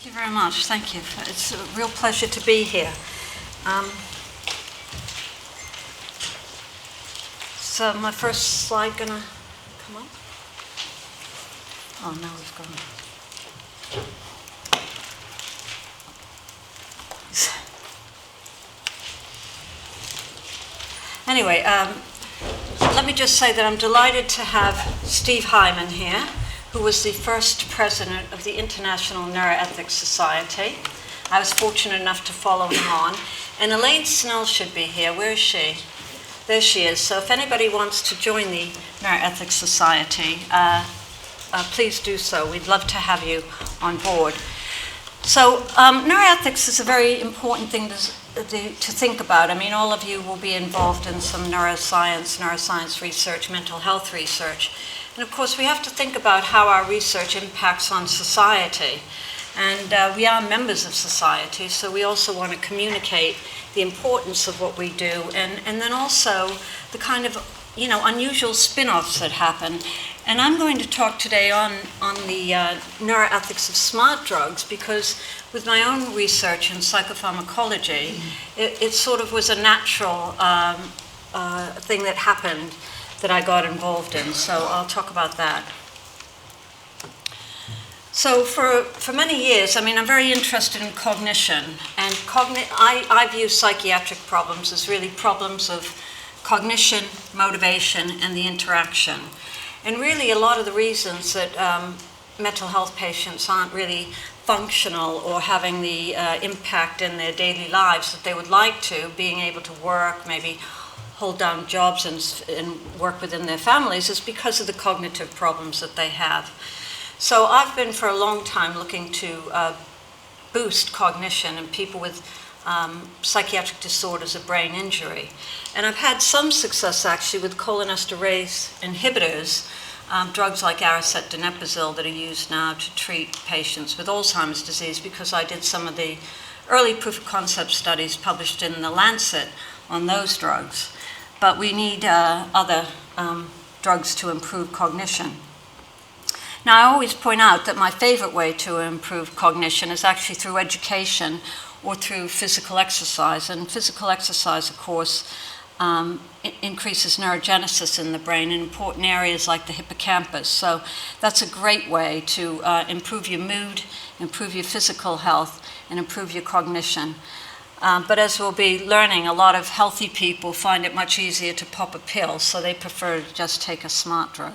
Thank you very much. Thank you. It's a real pleasure to be here. So my first slide gonna come up? Oh, no, it's gone. Anyway, let me just say that I'm delighted to have Steve Hyman here, who was the first president of the International Neuroethics Society. I was fortunate enough to follow him on. And Elaine Snell should be here. Where is she? There she is. So if anybody wants to join the Neuroethics Society, please do so. We'd love to have you on board. So neuroethics is a very important thing to think about. I mean, all of you will be involved in some neuroscience research, mental health research. And of course, we have to think about how our research impacts on society. And we are members of society, so we also want to communicate the importance of what we do, and then also the kind of unusual spin-offs that happen. And I'm going to talk today on the neuroethics of smart drugs, because with my own research in psychopharmacology, it sort of was a natural thing that happened that I got involved in. So I'll talk about that. So for many years, I mean, I'm very interested in cognition, and I view psychiatric problems as really problems of cognition, motivation, and the interaction. And really, a lot of the reasons that mental health patients aren't really functional or having the impact in their daily lives that they would like to, being able to work, maybe hold down jobs and work within their families, is because of the cognitive problems that they have. So I've been for a long time looking to boost cognition in people with psychiatric disorders of brain injury. And I've had some success actually with cholinesterase inhibitors, drugs like Aricept and Donepezil that are used now to treat patients with Alzheimer's disease, because I did some of the early proof of concept studies published in The Lancet on those drugs. But we need other drugs to improve cognition. Now, I always point out that my favorite way to improve cognition is actually through education or through physical exercise. And physical exercise, of course, increases neurogenesis in the brain in important areas like the hippocampus. So that's a great way to improve your mood, improve your physical health, and improve your cognition. But as we'll be learning, a lot of healthy people find it much easier to pop a pill, so they prefer to just take a smart drug.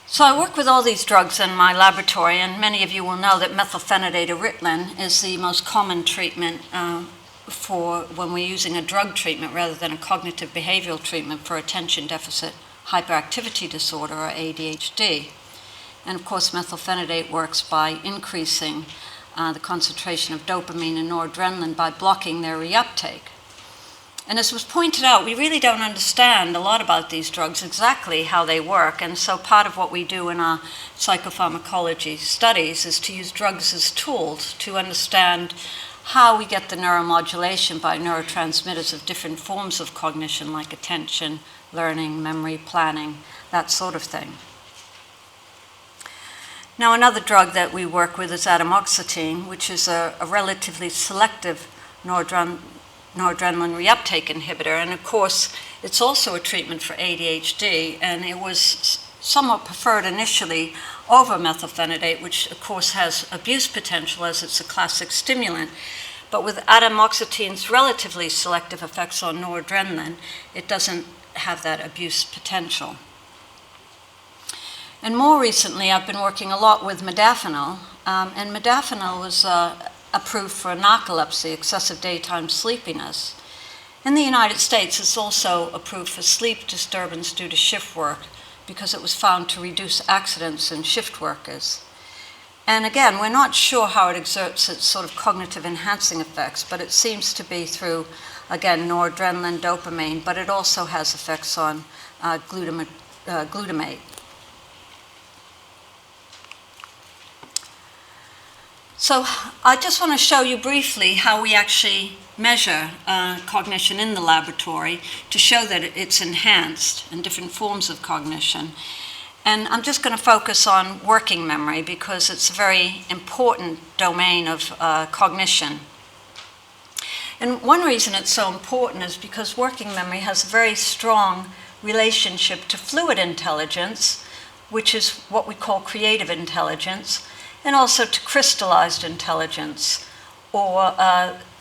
So I work with all these drugs in my laboratory, and many of you will know that methylphenidate or Ritalin is the most common treatment for when we're using a drug treatment rather than a cognitive behavioral treatment for attention deficit hyperactivity disorder, or ADHD. And of course, methylphenidate works by increasing the concentration of dopamine and noradrenaline by blocking their reuptake. And as was pointed out, we really don't understand a lot about these drugs, exactly how they work. And so part of what we do in our psychopharmacology studies is to use drugs as tools to understand how we get the neuromodulation by neurotransmitters of different forms of cognition, like attention, learning, memory, planning, that sort of thing. Now, another drug that we work with is Atomoxetine, which is a relatively selective noradrenaline reuptake inhibitor. And of course, it's also a treatment for ADHD, and it was somewhat preferred initially over methylphenidate, which of course has abuse potential as it's a classic stimulant. But with atomoxetine's relatively selective effects on noradrenaline, it doesn't have that abuse potential. And more recently, I've been working a lot with Modafinil, and Modafinil was approved for narcolepsy, excessive daytime sleepiness. In the United States, it's also approved for sleep disturbance due to shift work, because it was found to reduce accidents in shift workers. And again, we're not sure how it exerts its sort of cognitive enhancing effects, but it seems to be through, again, noradrenaline, dopamine, but it also has effects on glutamate. So I just want to show you briefly how we actually measure cognition in the laboratory to show that it's enhanced in different forms of cognition. And I'm just going to focus on working memory because it's a very important domain of cognition. And one reason it's so important is because working memory has a very strong relationship to fluid intelligence, which is what we call creative intelligence, and also to crystallized intelligence, or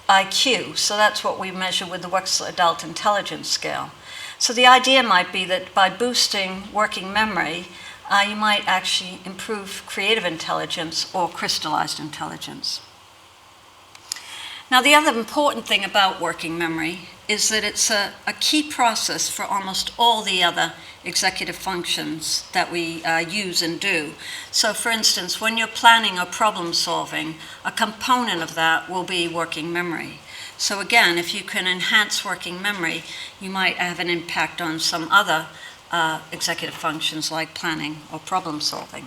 IQ. So that's what we measure with the Wechsler Adult Intelligence Scale. So the idea might be that by boosting working memory, you might actually improve creative intelligence or crystallized intelligence. Now, the other important thing about working memory is that it's a key process for almost all the other executive functions that we use and do. So, for instance, when you're planning or problem solving, a component of that will be working memory. So again, if you can enhance working memory, you might have an impact on some other executive functions like planning or problem solving.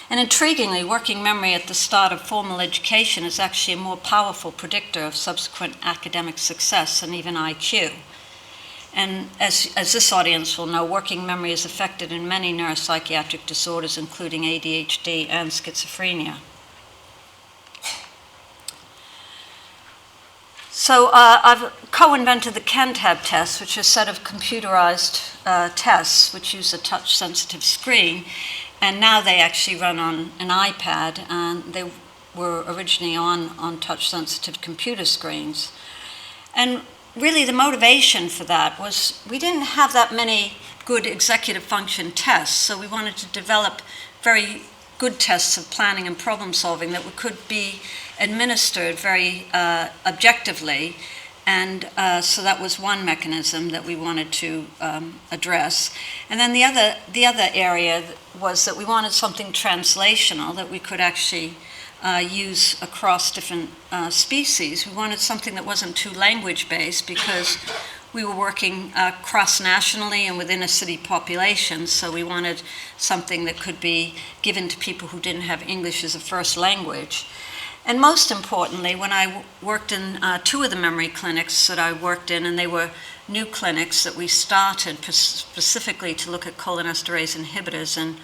And intriguingly, working memory at the start of formal education is actually a more powerful predictor of subsequent academic success and even IQ. And as this audience will know, working memory is affected in many neuropsychiatric disorders, including ADHD and schizophrenia. So I've co-invented the CanTab test, which is a set of computerized tests which use a touch-sensitive screen. And now they actually run on an iPad, and they were originally on touch-sensitive computer screens. And really the motivation for that was we didn't have that many good executive function tests, so we wanted to develop very good tests of planning and problem solving that could be administered very objectively. And so that was one mechanism that we wanted to address. And then the other area was that we wanted something translational that we could actually use across different species. We wanted something that wasn't too language-based because we were working cross-nationally and within a city population, so we wanted something that could be given to people who didn't have English as a first language. And most importantly, when I worked in two of the memory clinics that I worked in, and they were new clinics that we started specifically to look at cholinesterase inhibitors and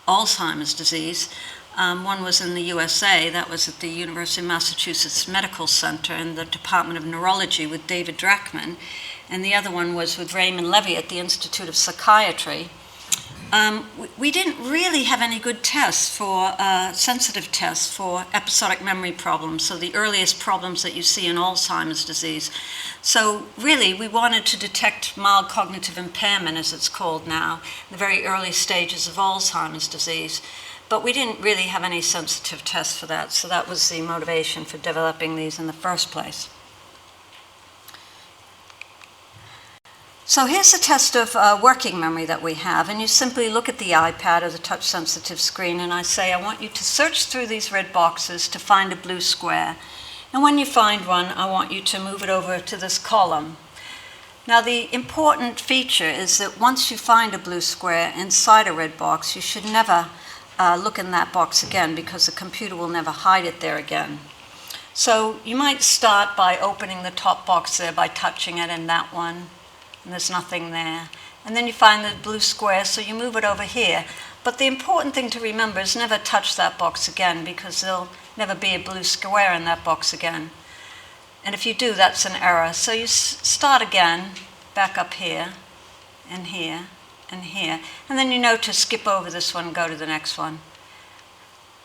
Alzheimer's disease. One was in the USA, that was at the University of Massachusetts Medical Center in the Department of Neurology with David Drachman, and the other one was with Raymond Levy at the Institute of Psychiatry. We didn't really have any good tests for sensitive tests for episodic memory problems, so the earliest problems that you see in Alzheimer's disease. So really, we wanted to detect mild cognitive impairment, as it's called now, in the very early stages of Alzheimer's disease. But we didn't really have any sensitive tests for that, so that was the motivation for developing these in the first place. So here's a test of working memory that we have, and you simply look at the iPad or the touch-sensitive screen, and I say, I want you to search through these red boxes to find a blue square. And when you find one, I want you to move it over to this column. Now, the important feature is that once you find a blue square inside a red box, you should never look in that box again because the computer will never hide it there again. So you might start by opening the top box there by touching it in that one. And there's nothing there. And then you find the blue square, so you move it over here. But the important thing to remember is never touch that box again because there'll never be a blue square in that box again. And if you do, that's an error. So you start again, back up here, and here, and here. And then you know to skip over this one and go to the next one.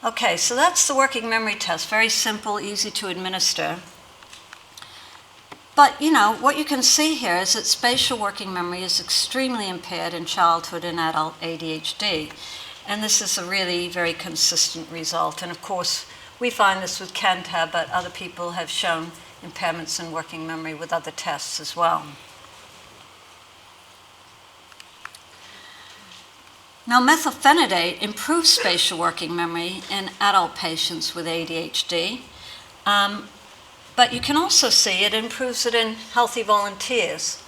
Okay, so that's the working memory test. Very simple, easy to administer. But, you know, what you can see here is that spatial working memory is extremely impaired in childhood and adult ADHD. And this is a really very consistent result. And of course, we find this with CanTab, but other people have shown impairments in working memory with other tests as well. Now, methylphenidate improves spatial working memory in adult patients with ADHD. But you can also see it improves it in healthy volunteers.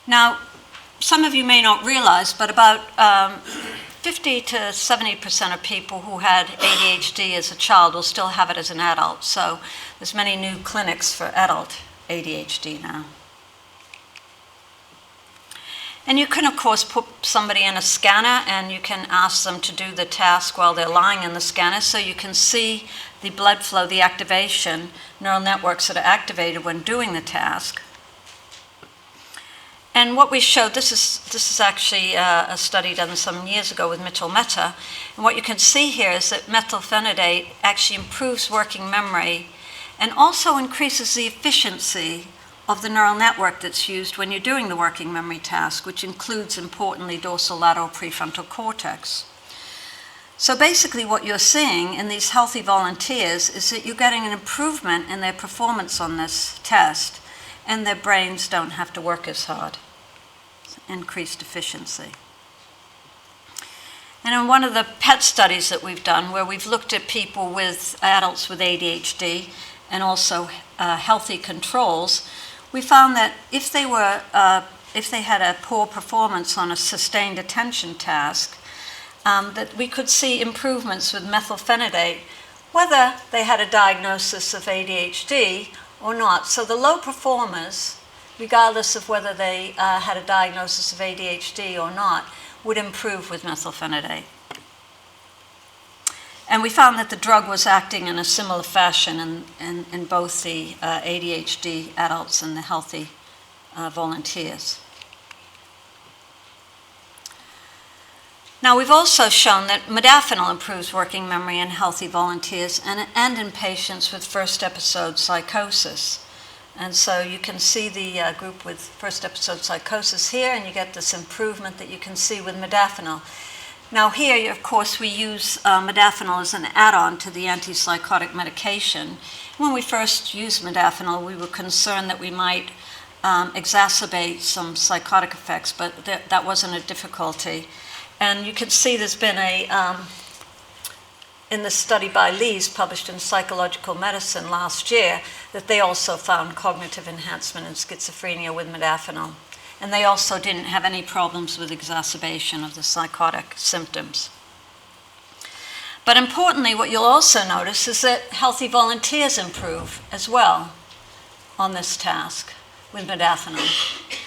Now, some of you may not realize, but about 50 to 70% of people who had ADHD as a child will still have it as an adult. So there's many new clinics for adult ADHD now. And you can, of course, put somebody in a scanner and you can ask them to do the task while they're lying in the scanner, so you can see the blood flow, the activation, neural networks that are activated when doing the task. And what we showed, this is actually a study done some years ago with Methylphenidate, and what you can see here is that methylphenidate actually improves working memory and also increases the efficiency of the neural network that's used when you're doing the working memory task, which includes, importantly, dorsolateral prefrontal cortex. So basically what you're seeing in these healthy volunteers is that you're getting an improvement in their performance on this test, and their brains don't have to work as hard. Increased efficiency. And in one of the PET studies that we've done, where we've looked at people with adults with ADHD and also healthy controls, we found that if they had a poor performance on a sustained attention task, that we could see improvements with methylphenidate, whether they had a diagnosis of ADHD or not. So the low performers, regardless of whether they had a diagnosis of ADHD or not, would improve with methylphenidate. And we found that the drug was acting in a similar fashion in both the ADHD adults and the healthy volunteers. Now, we've also shown that modafinil improves working memory in healthy volunteers and in patients with first episode psychosis. And so you can see the group with first episode psychosis here, and you get this improvement that you can see with modafinil. Now here, of course, we use modafinil as an add-on to the antipsychotic medication. When we first used modafinil, we were concerned that we might exacerbate some psychotic effects, but that wasn't a difficulty. And you can see there's been in the study by Lees, published in Psychological Medicine last year, that they also found cognitive enhancement in schizophrenia with modafinil. And they also didn't have any problems with exacerbation of the psychotic symptoms. But importantly, what you'll also notice is that healthy volunteers improve as well on this task with modafinil.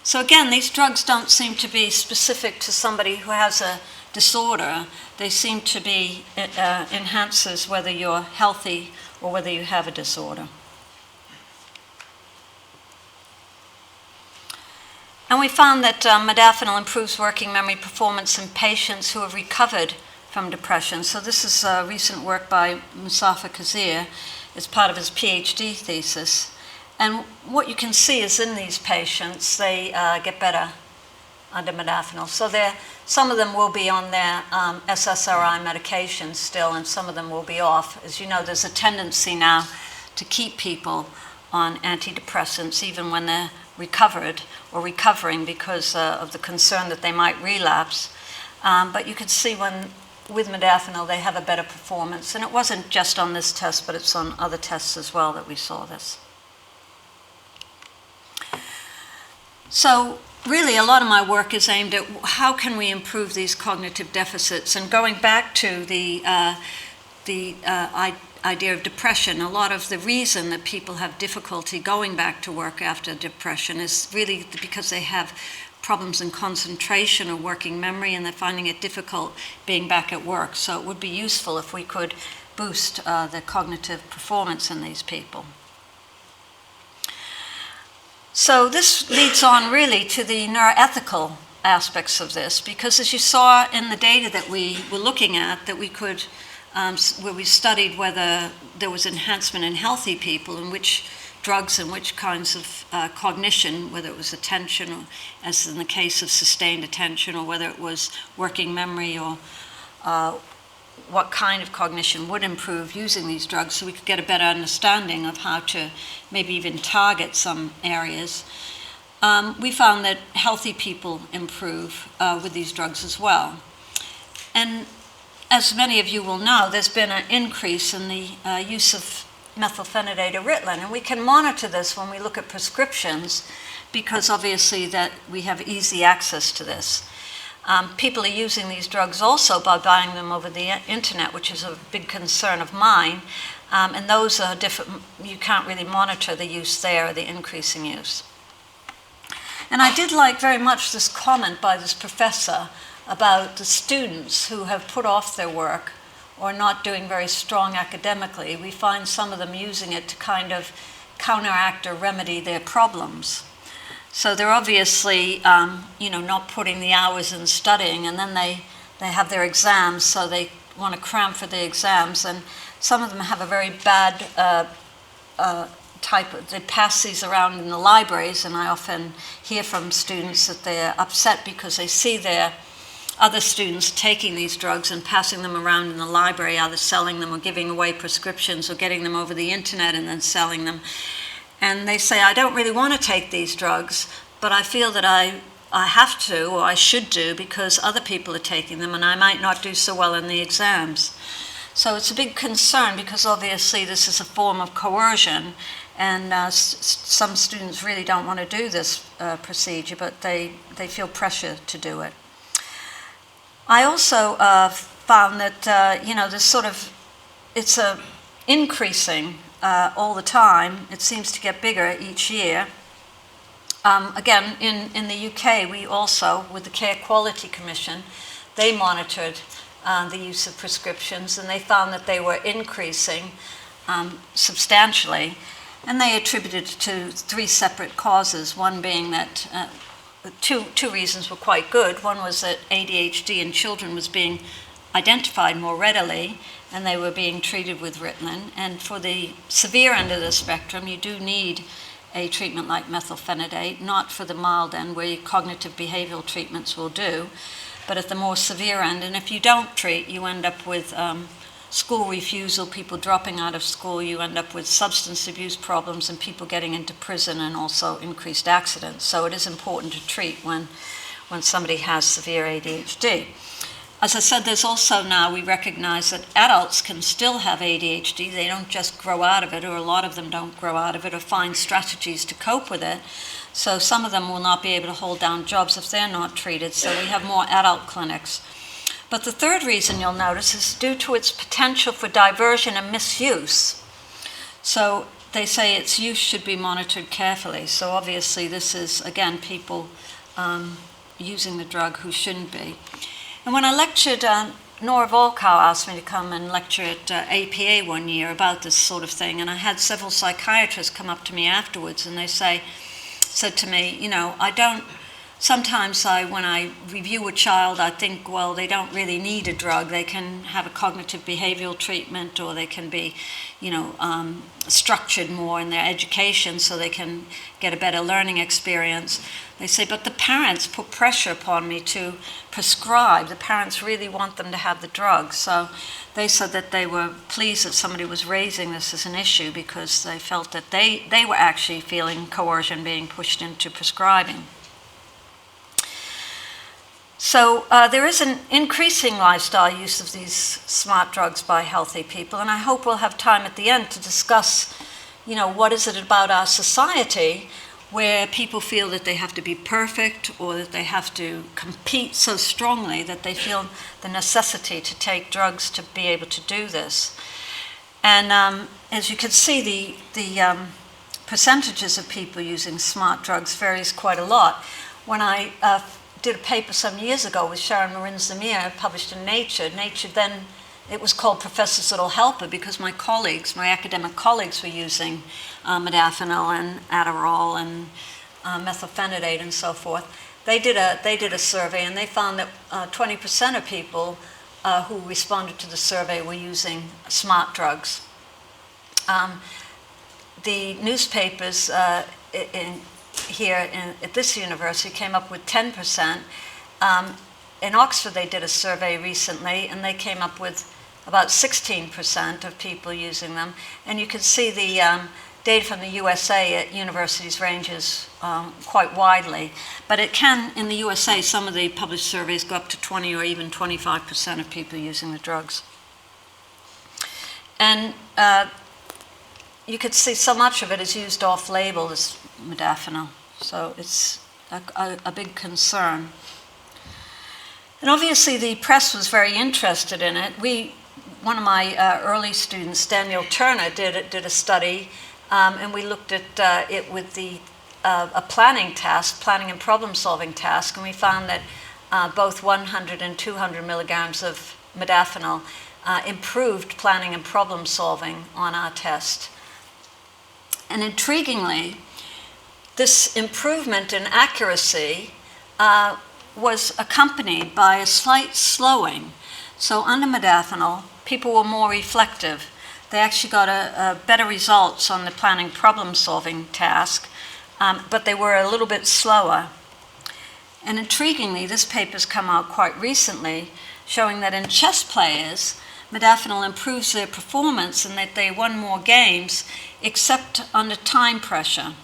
So again, these drugs don't seem to be specific to somebody who has a disorder. They seem to be enhancers whether you're healthy or whether you have a disorder. And we found that modafinil improves working memory performance in patients who have recovered from depression. So this is recent work by Mustafa Kazir as part of his PhD thesis. And what you can see is in these patients, they get better under modafinil. So some of them will be on their SSRI medications still, and some of them will be off. As you know, there's a tendency now to keep people on antidepressants even when they're recovered or recovering because of the concern that they might relapse. But you can see with modafinil, they have a better performance. And it wasn't just on this test, but it's on other tests as well that we saw this. So really, a lot of my work is aimed at how can we improve these cognitive deficits. And going back to the idea of depression, a lot of the reason that people have difficulty going back to work after depression is really because they have problems in concentration or working memory, and they're finding it difficult being back at work. So it would be useful if we could boost the cognitive performance in these people. So this leads on really to the neuroethical aspects of this, because as you saw in the data that we were looking at, that we could, where we studied whether there was enhancement in healthy people and which drugs and which kinds of cognition, whether it was attention, or as in the case of sustained attention, or whether it was working memory, or what kind of cognition would improve using these drugs, so we could get a better understanding of how to maybe even target some areas. We found that healthy people improve with these drugs as well. And as many of you will know, there's been an increase in the use of methylphenidate or Ritalin, and we can monitor this when we look at prescriptions, because obviously that we have easy access to this. People are using these drugs also by buying them over the internet, which is a big concern of mine. And those are different. You can't really monitor the use there or the increasing use. And I did like very much this comment by this professor about the students who have put off their work or not doing very strong academically. We find some of them using it to kind of counteract or remedy their problems. So they're obviously, not putting the hours in studying, and then they have their exams, so they want to cram for the exams, and some of them have a very bad they pass these around in the libraries, and I often hear from students that they're upset because they see their other students taking these drugs and passing them around in the library, either selling them or giving away prescriptions or getting them over the internet and then selling them. And they say, I don't really want to take these drugs, but I feel that I have to, or I should do, because other people are taking them and I might not do so well in the exams. So it's a big concern because obviously this is a form of coercion, and some students really don't want to do this procedure, but they feel pressure to do it. I also found that, it's increasing all the time. It seems to get bigger each year. Again, in the UK, we also, with the Care Quality Commission, they monitored the use of prescriptions, and they found that they were increasing substantially, and they attributed it to 3 separate causes, one being that two reasons were quite good. One was that ADHD in children was being identified more readily, and they were being treated with Ritalin. And for the severe end of the spectrum, you do need a treatment like methylphenidate, not for the mild end where your cognitive behavioral treatments will do, but at the more severe end. And if you don't treat, you end up with school refusal, people dropping out of school, you end up with substance abuse problems and people getting into prison, and also increased accidents. So it is important to treat when somebody has severe ADHD. As I said, there's also now, we recognize that adults can still have ADHD. They don't just grow out of it, or a lot of them don't grow out of it or find strategies to cope with it. So some of them will not be able to hold down jobs if they're not treated. So we have more adult clinics. But the third reason you'll notice is due to its potential for diversion and misuse. So they say its use should be monitored carefully. So obviously this is, again, people using the drug who shouldn't be. And when I lectured, Nora Volkow asked me to come and lecture at APA one year about this sort of thing, and I had several psychiatrists come up to me afterwards, and they said to me, sometimes when I review a child, I think, well, they don't really need a drug. They can have a cognitive behavioral treatment, or they can be, structured more in their education so they can get a better learning experience. They say, but the parents put pressure upon me to prescribe. The parents really want them to have the drug. So they said that they were pleased that somebody was raising this as an issue, because they felt that they were actually feeling coercion being pushed into prescribing. So there is an increasing lifestyle use of these smart drugs by healthy people, and I hope we'll have time at the end to discuss, what is it about our society where people feel that they have to be perfect, or that they have to compete so strongly that they feel the necessity to take drugs to be able to do this. And as you can see, the percentages of people using smart drugs varies quite a lot. When I did a paper some years ago with Sharon Marin Zamir, published in Nature then, it was called Professor's Little Helper, because my academic colleagues were using Modafinil and Adderall and Methylphenidate and so forth. They did a survey, and they found that 20% of people who responded to the survey were using smart drugs. The newspapers at this university came up with 10%. In Oxford, they did a survey recently, and they came up with about 16% of people using them. And you can see the data from the USA at universities ranges quite widely. But it can, in the USA, some of the published surveys go up to 20 or even 25% of people using the drugs. And you could see so much of it is used off-label as modafinil. So it's a big concern. And obviously the press was very interested in it. One of my early students, Daniel Turner, did a study, and we looked at it with the a planning task, planning and problem-solving task, and we found that both 100 and 200 milligrams of modafinil improved planning and problem-solving on our test. And intriguingly, this improvement in accuracy was accompanied by a slight slowing. So under modafinil, people were more reflective. They actually got a better results on the planning problem-solving task, but they were a little bit slower. And intriguingly, this paper's come out quite recently, showing that in chess players, modafinil improves their performance and that they won more games, except under time pressure,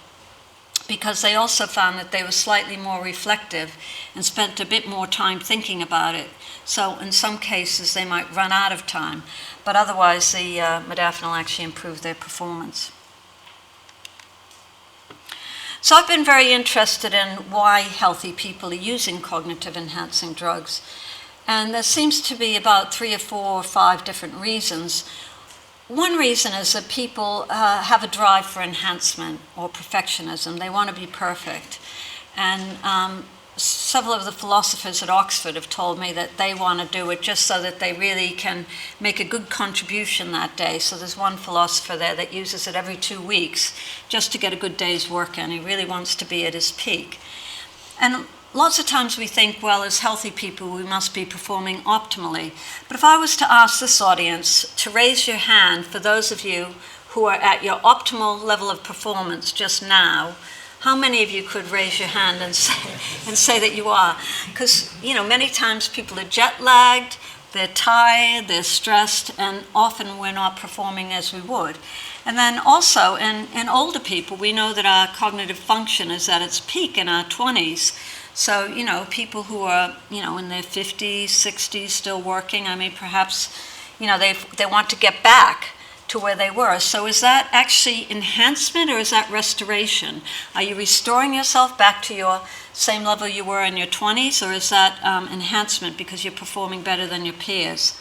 because they also found that they were slightly more reflective and spent a bit more time thinking about it. So in some cases, they might run out of time, but otherwise the modafinil actually improved their performance. So I've been very interested in why healthy people are using cognitive enhancing drugs. And there seems to be about 3 or 4 or 5 different reasons. One reason is that people have a drive for enhancement or perfectionism. They want to be perfect. And several of the philosophers at Oxford have told me that they want to do it just so that they really can make a good contribution that day. So there's one philosopher there that uses it every 2 weeks just to get a good day's work in. He really wants to be at his peak. And lots of times we think, well, as healthy people, we must be performing optimally. But if I was to ask this audience to raise your hand for those of you who are at your optimal level of performance just now, how many of you could raise your hand and say that you are? Because, many times people are jet lagged, they're tired, they're stressed, and often we're not performing as we would. And then also in older people, we know that our cognitive function is at its peak in our 20s. So, people who are, in their 50s, 60s, still working, perhaps, they want to get back to where they were. So is that actually enhancement or is that restoration? Are you restoring yourself back to your same level you were in your 20s, or is that enhancement because you're performing better than your peers?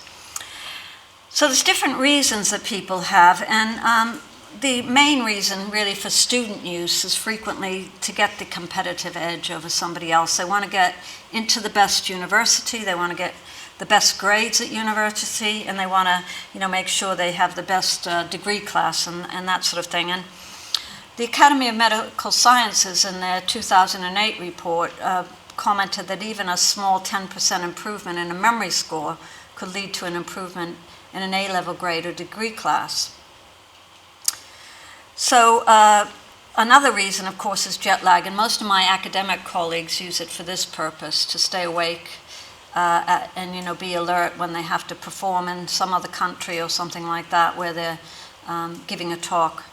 So there's different reasons that people have, and the main reason really for student use is frequently to get the competitive edge over somebody else. They want to get into the best university, they want to get the best grades at university, and they want to make sure they have the best degree class and that sort of thing. And the Academy of Medical Sciences in their 2008 report commented that even a small 10% improvement in a memory score could lead to an improvement in an A-level grade or degree class. So another reason, of course, is jet lag, and most of my academic colleagues use it for this purpose, to stay awake and be alert when they have to perform in some other country or something like that where they're giving a talk.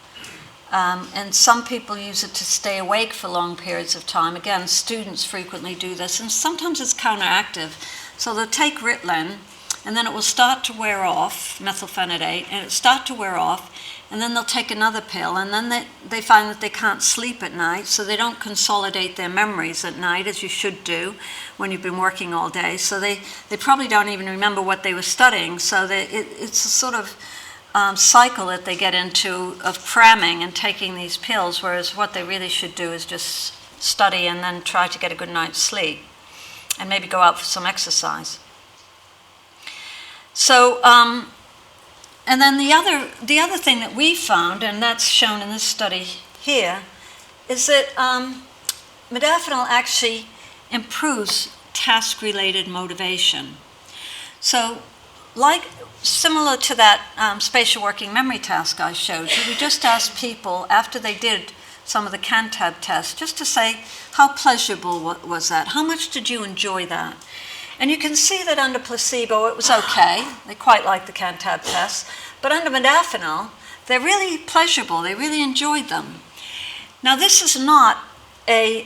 And some people use it to stay awake for long periods of time. Again, students frequently do this, and sometimes it's counteractive. So they'll take Ritalin, and then it will start to wear off, methylphenidate, and it'll start to wear off, and then they'll take another pill, and then they find that they can't sleep at night, so they don't consolidate their memories at night, as you should do when you've been working all day. So they probably don't even remember what they were studying, so it's a sort of cycle that they get into of cramming and taking these pills, whereas what they really should do is just study and then try to get a good night's sleep, and maybe go out for some exercise. So, and then the other thing that we found, and that's shown in this study here, is that modafinil actually improves task-related motivation. So, similar to that spatial working memory task I showed you, we just asked people after they did some of the Cantab tests just to say, how pleasurable was that? How much did you enjoy that? And you can see that under placebo it was okay. They quite liked the Cantab tests. But under modafinil, they're really pleasurable. They really enjoyed them. Now this is not a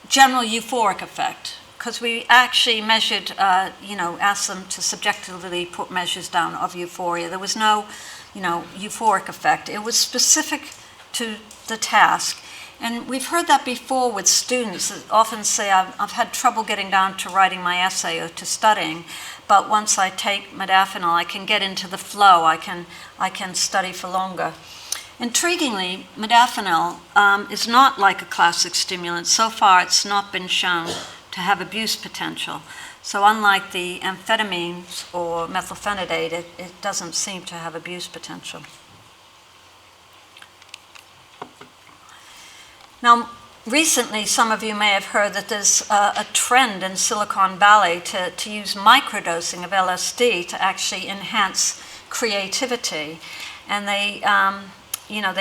general euphoric effect, because we actually measured, asked them to subjectively put measures down of euphoria. There was no, euphoric effect. It was specific to the task. And we've heard that before with students that often say, I've had trouble getting down to writing my essay or to studying, but once I take modafinil, I can get into the flow. I can study for longer. Intriguingly, modafinil is not like a classic stimulant. So far, it's not been shown to have abuse potential. So unlike the amphetamines or methylphenidate, it doesn't seem to have abuse potential. Now, recently, some of you may have heard that there's a trend in Silicon Valley to use microdosing of LSD to actually enhance creativity. And they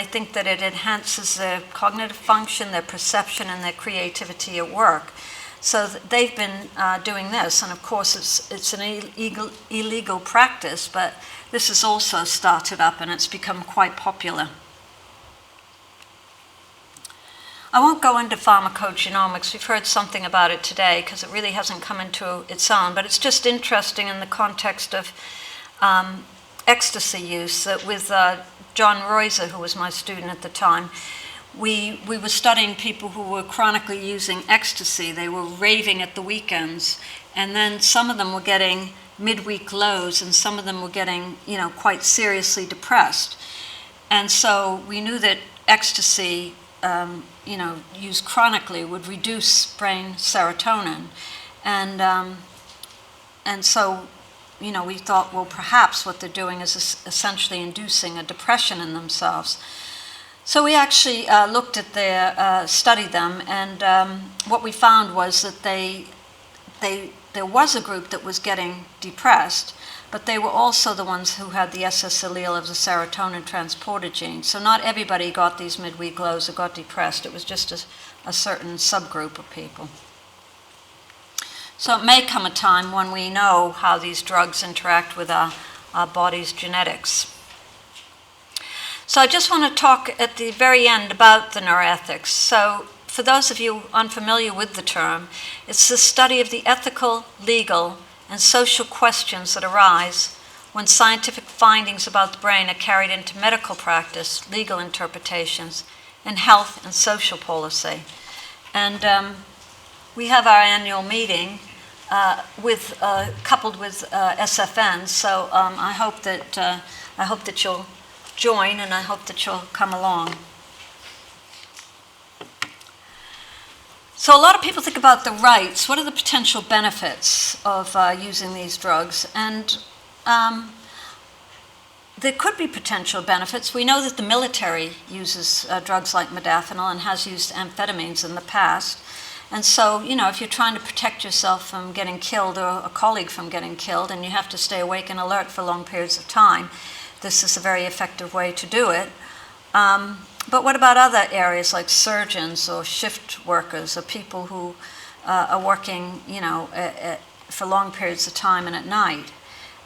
think that it enhances their cognitive function, their perception, and their creativity at work. So they've been doing this, and of course it's an illegal practice, but this has also started up and it's become quite popular. I won't go into pharmacogenomics. We've heard something about it today because it really hasn't come into its own, but it's just interesting in the context of ecstasy use. That with John Reuser, who was my student at the time, we were studying people who were chronically using ecstasy. They were raving at the weekends, and then some of them were getting midweek lows, and some of them were getting, quite seriously depressed. And so we knew that ecstasy, used chronically, would reduce brain serotonin, and so, we thought, well, perhaps what they're doing is essentially inducing a depression in themselves. So we actually looked at their, studied them, and what we found was that there was a group that was getting depressed, but they were also the ones who had the SS allele of the serotonin transporter gene. So not everybody got these midweek lows or got depressed. It was just a certain subgroup of people. So it may come a time when we know how these drugs interact with our body's genetics. So I just want to talk at the very end about the neuroethics. So for those of you unfamiliar with the term, it's the study of the ethical, legal, and social questions that arise when scientific findings about the brain are carried into medical practice, legal interpretations, and health and social policy. And we have our annual meeting coupled with SFN. So I hope that you'll join, and I hope that you'll come along. So a lot of people think about the rights. What are the potential benefits of using these drugs? And there could be potential benefits. We know that the military uses drugs like modafinil and has used amphetamines in the past. And so, if you're trying to protect yourself from getting killed or a colleague from getting killed, and you have to stay awake and alert for long periods of time, this is a very effective way to do it. But what about other areas like surgeons or shift workers or people who are working, for long periods of time and at night?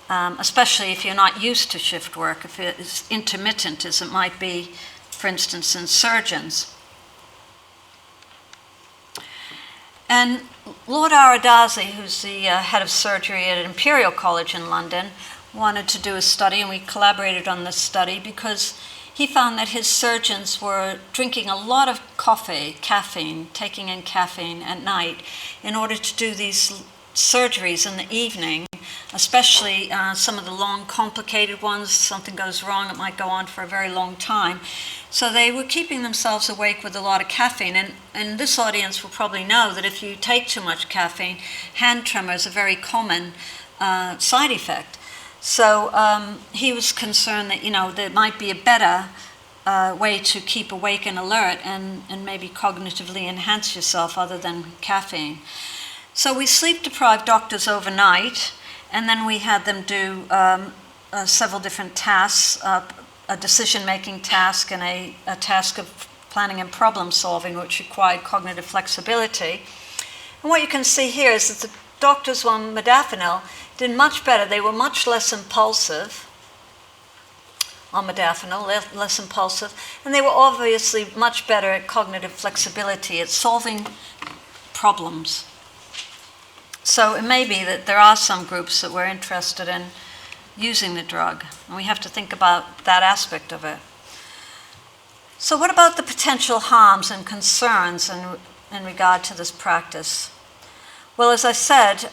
Especially if you're not used to shift work, if it's intermittent as it might be, for instance, in surgeons. And Lord Aradasi, who's the head of surgery at Imperial College in London, wanted to do a study, and we collaborated on this study because he found that his surgeons were drinking a lot of caffeine, taking in caffeine at night in order to do these surgeries in the evening, especially some of the long, complicated ones. Something goes wrong, it might go on for a very long time. So they were keeping themselves awake with a lot of caffeine. And this audience will probably know that if you take too much caffeine, hand tremor is a very common side effect. So he was concerned that, there might be a better way to keep awake and alert and maybe cognitively enhance yourself other than caffeine. So we sleep-deprived doctors overnight, and then we had them do several different tasks, a decision-making task and a task of planning and problem-solving, which required cognitive flexibility. And what you can see here is that the doctors on modafinil did much better. They were much less impulsive on modafinil, less impulsive, and they were obviously much better at cognitive flexibility, at solving problems. So it may be that there are some groups that were interested in using the drug, and we have to think about that aspect of it. So what about the potential harms and concerns in regard to this practice? Well, as I said,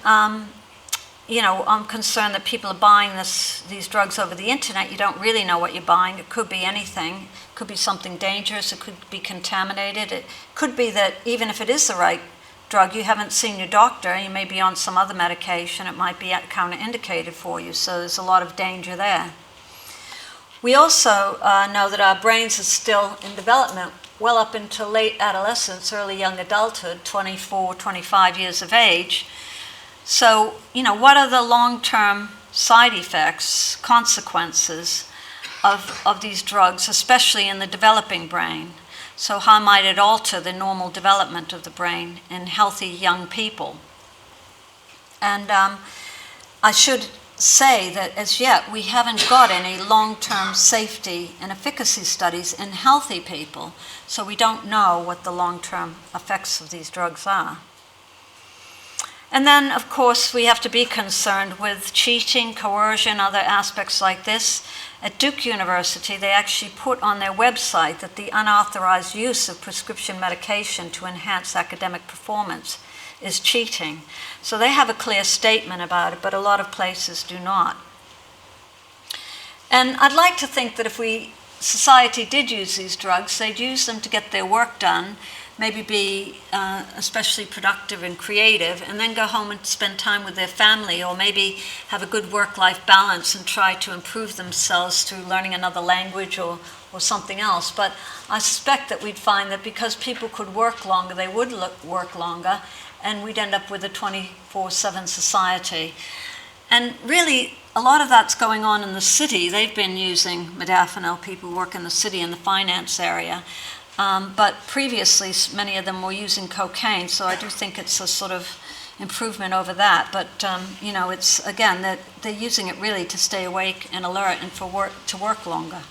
I'm concerned that people are buying these drugs over the internet. You don't really know what you're buying. It could be anything. It could be something dangerous. It could be contaminated. It could be that even if it is the right drug, you haven't seen your doctor. You may be on some other medication. It might be counterindicated for you. So there's a lot of danger there. We also know that our brains are still in development well up into late adolescence, early young adulthood, 24, 25 years of age. So, what are the long-term side effects, consequences of these drugs, especially in the developing brain? So how might it alter the normal development of the brain in healthy young people? And I should say that as yet we haven't got any long-term safety and efficacy studies in healthy people, so we don't know what the long-term effects of these drugs are. And then, of course, we have to be concerned with cheating, coercion, other aspects like this. At Duke University, they actually put on their website that the unauthorized use of prescription medication to enhance academic performance is cheating. So they have a clear statement about it, but a lot of places do not. And I'd like to think that if society did use these drugs, they'd use them to get their work done, maybe be especially productive and creative, and then go home and spend time with their family, or maybe have a good work-life balance and try to improve themselves through learning another language or something else. But I suspect that we'd find that because people could work longer, they would work longer, and we'd end up with a 24/7 society. And really, a lot of that's going on in the city. They've been using modafinil, people who work in the city in the finance area. But previously, many of them were using cocaine, so I do think it's a sort of improvement over that. But, it's, again, that they're using it really to stay awake and alert and to work longer.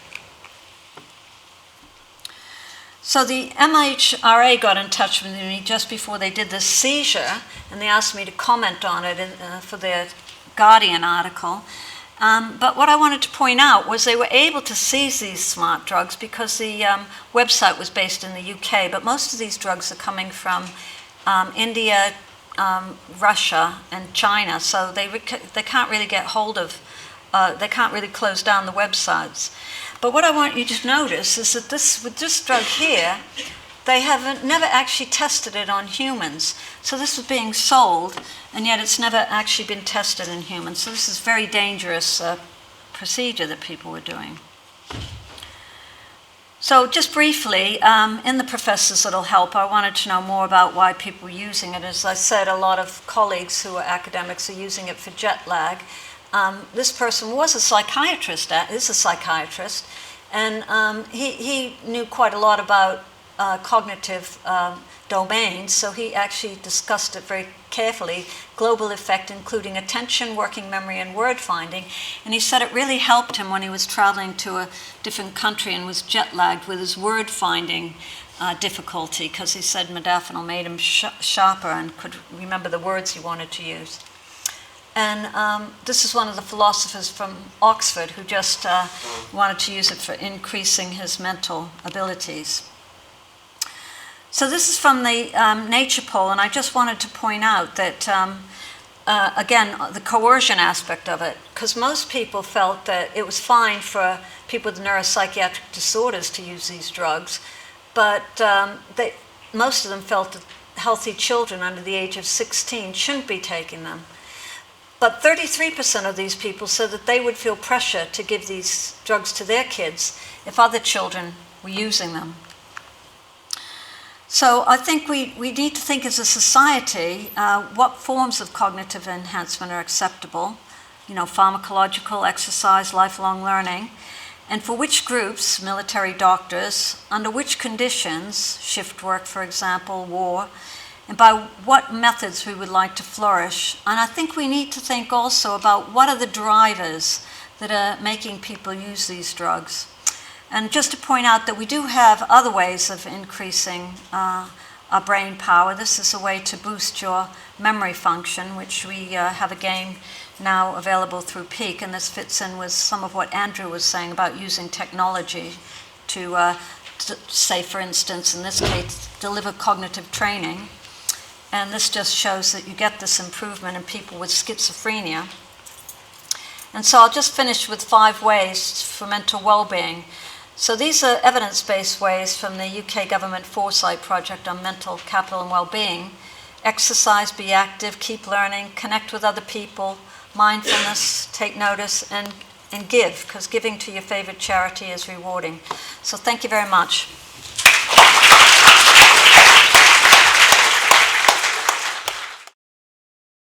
So the MHRA got in touch with me just before they did this seizure, and they asked me to comment on it for their Guardian article. But what I wanted to point out was they were able to seize these smart drugs because the website was based in the UK, but most of these drugs are coming from India, Russia, and China, so they can't really get hold of, they can't really close down the websites. But what I want you to notice is that with this drug here, they never actually tested it on humans. So this was being sold, and yet it's never actually been tested in humans. So this is a very dangerous procedure that people were doing. So just briefly, in the professors that'll help, I wanted to know more about why people were using it. As I said, a lot of colleagues who are academics are using it for jet lag. This person was a psychiatrist, is a psychiatrist, and he knew quite a lot about cognitive domains, so he actually discussed it very carefully, global effect, including attention, working memory, and word finding. And he said it really helped him when he was traveling to a different country and was jet lagged with his word finding difficulty, because he said modafinil made him sharper and could remember the words he wanted to use. And this is one of the philosophers from Oxford who just wanted to use it for increasing his mental abilities. So this is from the Nature poll, and I just wanted to point out that, again, the coercion aspect of it, because most people felt that it was fine for people with neuropsychiatric disorders to use these drugs, but most of them felt that healthy children under the age of 16 shouldn't be taking them. But 33% of these people said that they would feel pressure to give these drugs to their kids if other children were using them. So I think we need to think as a society what forms of cognitive enhancement are acceptable, pharmacological, exercise, lifelong learning, and for which groups, military doctors, under which conditions, shift work, for example, war, and by what methods we would like to flourish. And I think we need to think also about what are the drivers that are making people use these drugs. And just to point out that we do have other ways of increasing our brain power. This is a way to boost your memory function, which we have a game now available through Peak, and this fits in with some of what Andrew was saying about using technology to say, for instance, in this case, deliver cognitive training. And this just shows that you get this improvement in people with schizophrenia. And so I'll just finish with 5 ways for mental well-being. So these are evidence-based ways from the UK government Foresight project on mental capital and well-being. Exercise, be active, keep learning, connect with other people, mindfulness, take notice, and give, because giving to your favorite charity is rewarding. So thank you very much.